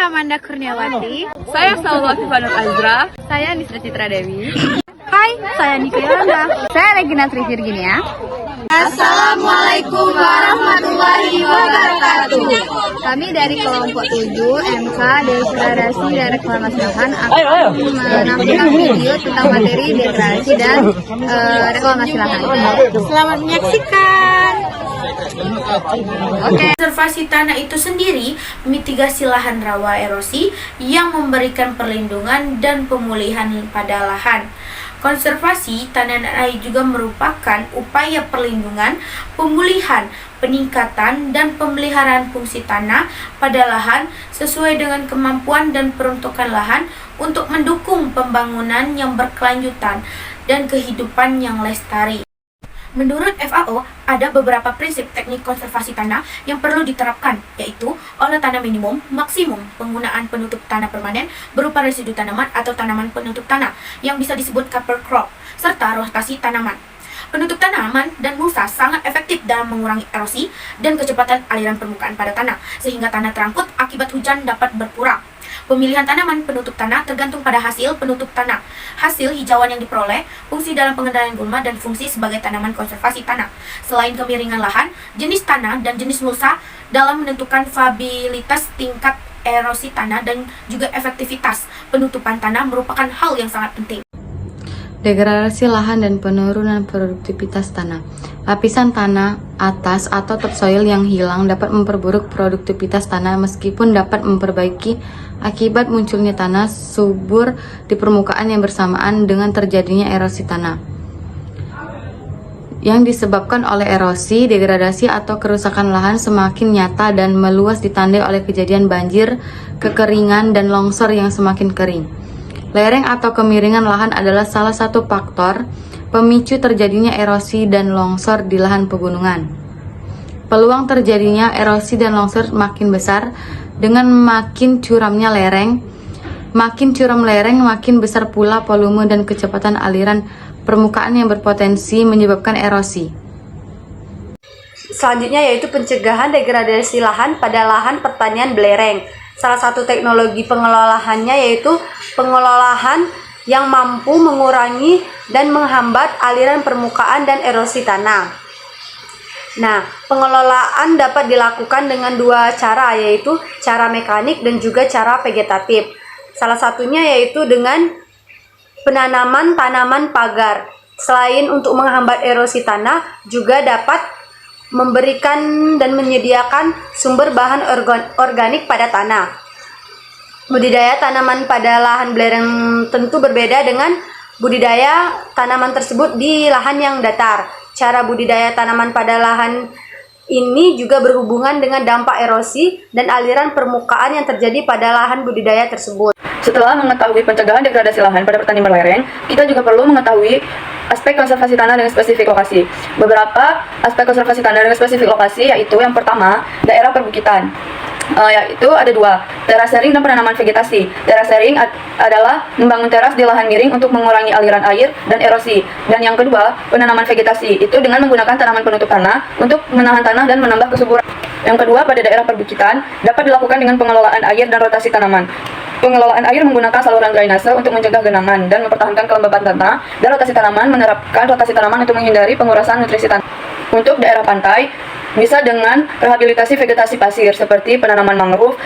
Amanda Kurniawati. Saya Saul Latifah Azra. Saya Nisra Citra Dewi. Hai, saya Nika Yolanda. Saya Regina Tri Virginia. Assalamualaikum warahmatullahi wabarakatuh. Kami dari kelompok 7 MK Degradasi dan Reklamasi Lahan akan menampilkan video tentang materi degradasi dan reklamasi lahan. Selamat menyaksikan. Konservasi tanah itu sendiri mitigasi lahan rawa erosi yang memberikan perlindungan dan pemulihan pada lahan. Konservasi tanah dan air juga merupakan upaya perlindungan, pemulihan, peningkatan, dan pemeliharaan fungsi tanah pada lahan sesuai dengan kemampuan dan peruntukan lahan untuk mendukung pembangunan yang berkelanjutan dan kehidupan yang lestari. Menurut FAO, ada beberapa prinsip teknik konservasi tanah yang perlu diterapkan, yaitu olah tanah minimum, maksimum, penggunaan penutup tanah permanen berupa residu tanaman atau tanaman penutup tanah yang bisa disebut cover crop, serta rotasi tanaman. Penutup tanaman dan mulsa sangat efektif dalam mengurangi erosi dan kecepatan aliran permukaan pada tanah, sehingga tanah terangkut akibat hujan dapat berkurang. Pemilihan tanaman penutup tanah tergantung pada hasil penutup tanah, hasil hijauan yang diperoleh, fungsi dalam pengendalian gulma, dan fungsi sebagai tanaman konservasi tanah. Selain kemiringan lahan, jenis tanah dan jenis mulsa dalam menentukan variabilitas tingkat erosi tanah dan juga efektivitas penutupan tanah merupakan hal yang sangat penting. Degradasi lahan dan penurunan produktivitas tanah. Lapisan tanah atas atau topsoil yang hilang dapat memperburuk produktivitas tanah meskipun dapat memperbaiki akibat munculnya tanah subur di permukaan yang bersamaan dengan terjadinya erosi tanah. Yang disebabkan oleh erosi, degradasi atau kerusakan lahan semakin nyata dan meluas ditandai oleh kejadian banjir, kekeringan, dan longsor yang semakin kering. Lereng atau kemiringan lahan adalah salah satu faktor pemicu terjadinya erosi dan longsor di lahan pegunungan. Peluang terjadinya erosi dan longsor makin besar dengan makin curamnya lereng. Makin curam lereng, makin besar pula volume dan kecepatan aliran permukaan yang berpotensi menyebabkan erosi. Selanjutnya yaitu pencegahan degradasi lahan pada lahan pertanian belereng. Salah satu teknologi pengelolaannya yaitu pengelolaan yang mampu mengurangi dan menghambat aliran permukaan dan erosi tanah. Nah, pengelolaan dapat dilakukan dengan dua cara, yaitu cara mekanik dan juga cara vegetatif. Salah satunya yaitu dengan penanaman tanaman pagar. Selain untuk menghambat erosi tanah, juga dapat memberikan dan menyediakan sumber bahan organik pada tanah. Budidaya tanaman pada lahan belereng tentu berbeda dengan budidaya tanaman tersebut di lahan yang datar. Cara budidaya tanaman pada lahan ini juga berhubungan dengan dampak erosi dan aliran permukaan yang terjadi pada lahan budidaya tersebut. Setelah mengetahui pencegahan degradasi lahan pada pertanian belereng, kita juga perlu mengetahui aspek konservasi tanah dengan spesifik lokasi. Beberapa aspek konservasi tanah dengan spesifik lokasi yaitu yang pertama, daerah perbukitan. Yaitu ada dua, terasering dan penanaman vegetasi. Terasering adalah membangun teras di lahan miring untuk mengurangi aliran air dan erosi. Dan yang kedua, penanaman vegetasi, itu dengan menggunakan tanaman penutup tanah untuk menahan tanah dan menambah kesuburan. Yang kedua, pada daerah perbukitan dapat dilakukan dengan pengelolaan air dan rotasi tanaman. Pengelolaan air menggunakan saluran drainase untuk mencegah genangan dan mempertahankan kelembaban tanah, dan rotasi tanaman menerapkan rotasi tanaman untuk menghindari pengurasan nutrisi tanah. Untuk daerah pantai, bisa dengan rehabilitasi vegetasi pasir seperti penanaman mangrove.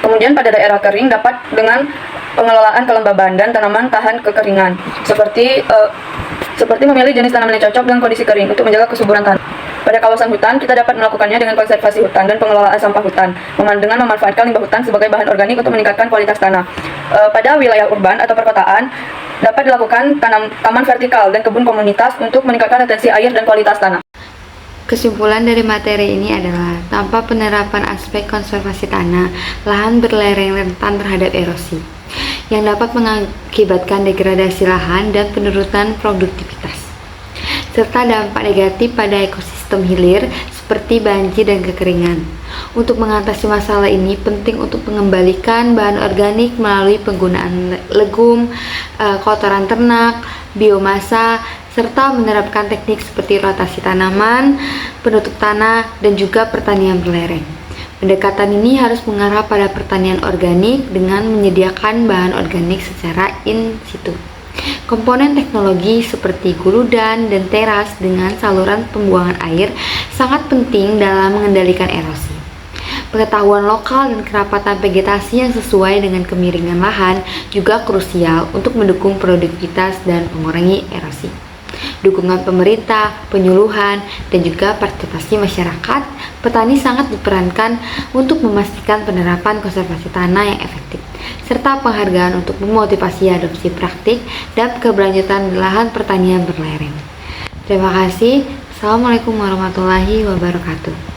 Kemudian pada daerah kering dapat dengan pengelolaan kelembaban dan tanaman tahan kekeringan seperti memilih jenis tanaman yang cocok dengan kondisi kering untuk menjaga kesuburan tanah. Pada kawasan hutan, kita dapat melakukannya dengan konservasi hutan dan pengelolaan sampah hutan, dengan memanfaatkan limbah hutan sebagai bahan organik untuk meningkatkan kualitas tanah. Pada wilayah urban atau perkotaan, dapat dilakukan taman vertikal dan kebun komunitas untuk meningkatkan retensi air dan kualitas tanah. Kesimpulan dari materi ini adalah, tanpa penerapan aspek konservasi tanah, lahan berlereng rentan terhadap erosi, yang dapat mengakibatkan degradasi lahan dan penurunan produktivitas, serta dampak negatif pada ekosistem hilir seperti banjir dan kekeringan. Untuk mengatasi masalah ini, penting untuk mengembalikan bahan organik melalui penggunaan legum, kotoran ternak, biomasa, serta menerapkan teknik seperti rotasi tanaman, penutup tanah, dan juga pertanian belereng. Pendekatan ini harus mengarah pada pertanian organik dengan menyediakan bahan organik secara in situ. Komponen teknologi seperti guludan dan teras dengan saluran pembuangan air sangat penting dalam mengendalikan erosi. Pengetahuan lokal dan kerapatan vegetasi yang sesuai dengan kemiringan lahan juga krusial untuk mendukung produktivitas dan mengurangi erosi. Dukungan pemerintah, penyuluhan, dan juga partisipasi masyarakat, petani sangat diperankan untuk memastikan penerapan konservasi tanah yang efektif, serta penghargaan untuk memotivasi adopsi praktik dan keberlanjutan lahan pertanian berlereng. Terima kasih. Assalamualaikum warahmatullahi wabarakatuh.